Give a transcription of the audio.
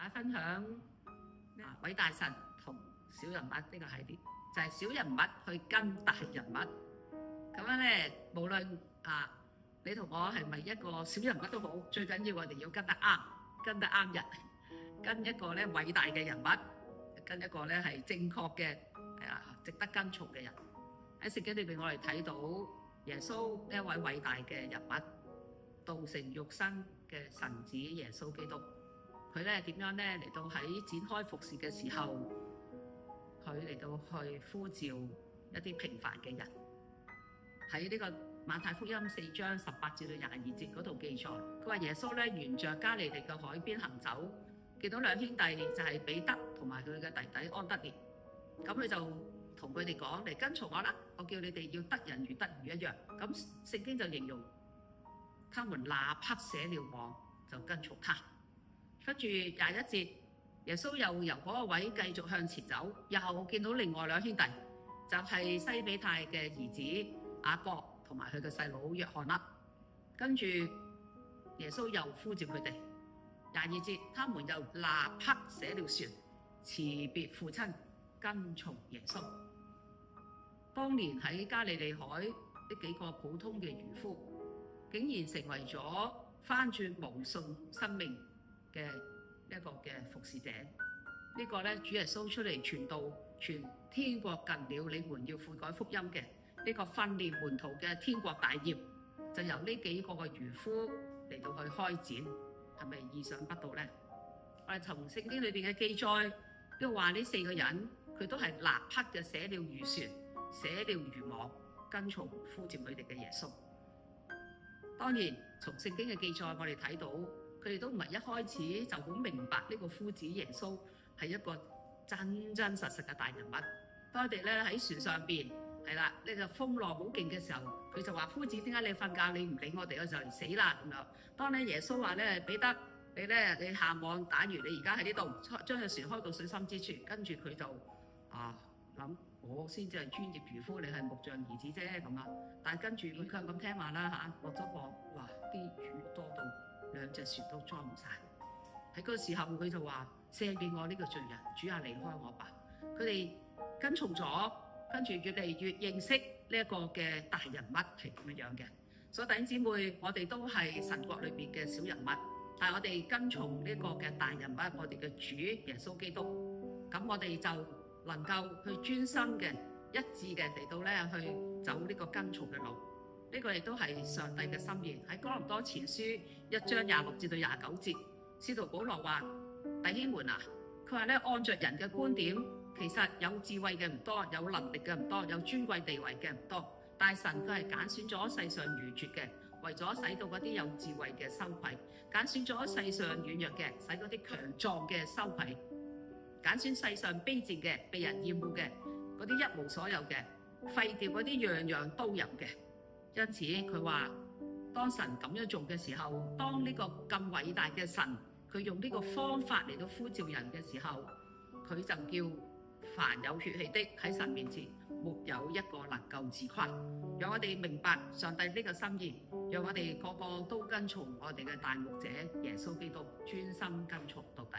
大家分享偉大神同小人物呢個系列，就係小人物去跟大人物。咁樣咧，無論你同我係咪一個小人物都好，最緊要我哋要跟得啱，跟得啱人，跟一個咧偉大嘅人物，跟一個咧係正確嘅值得跟從嘅人。喺聖經裏邊，我哋睇到耶穌呢一位偉大嘅人物，道成肉身嘅神子耶穌基督。佢咧點樣咧嚟到喺展開服侍嘅時候，佢嚟到去呼召一啲平凡嘅人。喺呢個馬太福音4章18至到22節嗰度記載，佢話耶穌咧沿着加利利嘅海邊行走，見到兩兄弟就係彼得同埋佢嘅弟弟安德烈，咁佢就同佢哋講：嚟跟從我啦，我叫你哋要得人如得魚一樣。咁聖經就形容他們立刻捨了網，就跟從他。跟住21節，耶穌又由嗰個位繼續向前走，又見到另外兩兄弟，就係西比泰嘅兒子雅各同埋佢嘅細佬約翰啦。跟住耶穌又呼召佢哋。22節，他們又立刻捨了船，辭別父親，跟從耶穌。當年喺加利利海呢幾個普通嘅漁夫，竟然成為咗翻轉無數生命嘅一個嘅服侍者。呢個咧，主耶穌出嚟傳道，傳天國近了，你們要悔改福音嘅呢個訓練門徒嘅天國大業，就由呢幾個嘅漁夫嚟到去開展，係咪意想不到呢？我哋從聖經裏邊嘅記載都話呢4個人佢都係立刻嘅捨了漁船，捨了漁網，跟從呼召佢哋嘅耶穌。當然，從聖經嘅記載我哋睇到，佢哋都唔係一開始就好明白呢個夫子耶穌係一個真真實實嘅大人物。當我哋咧喺船上邊係啦，呢個風浪好勁嘅時候，佢就話：夫子，點解你瞓覺你唔理我哋？我就嚟死啦咁樣。當咧耶穌話咧，彼得，你下網打魚，你而家喺呢度將隻船開到水深之處，跟住佢就諗我先至係專業漁夫，你係木匠兒子啫咁啊。但係跟住佢卻咁聽話啦嚇，落咗網，哇！啲魚多到2隻船都裝唔晒。喺嗰個時候佢就話：赦免我呢個罪人，主啊，離開我吧。佢哋跟從咗，跟住越嚟越認識呢一個嘅大人物係咁樣嘅。所以弟兄姊妹，我哋都係神國裏邊嘅小人物，但係我哋跟從呢個嘅大人物，我哋嘅主耶穌基督，咁我哋就能夠去專心嘅一致嘅嚟到咧去走呢個跟從嘅路。呢個亦都係上帝嘅心意。喺哥林多前書1章26至到29節，使徒保羅話：弟兄們啊，佢話咧按着人嘅觀點，其實有智慧嘅唔多，有能力嘅唔多，有尊貴地位嘅唔多。但神佢係揀選咗世上愚拙嘅，為咗使到嗰啲有智慧嘅羞愧；揀選咗世上軟弱嘅，使嗰啲強壯嘅羞愧；揀選世上卑賤嘅，被人厭惡嘅，嗰啲一無所有嘅，廢掉嗰啲樣樣都有嘅。因此佢話，當神咁樣做嘅時候，當呢個咁偉大嘅神，佢用呢個方法嚟到呼召人嘅時候，佢就叫凡有血氣的喺神面前，沒有一個能夠自誇。讓我哋明白上帝呢個心意，讓我哋個個都跟從我哋嘅大牧者耶穌基督，專心跟從到底。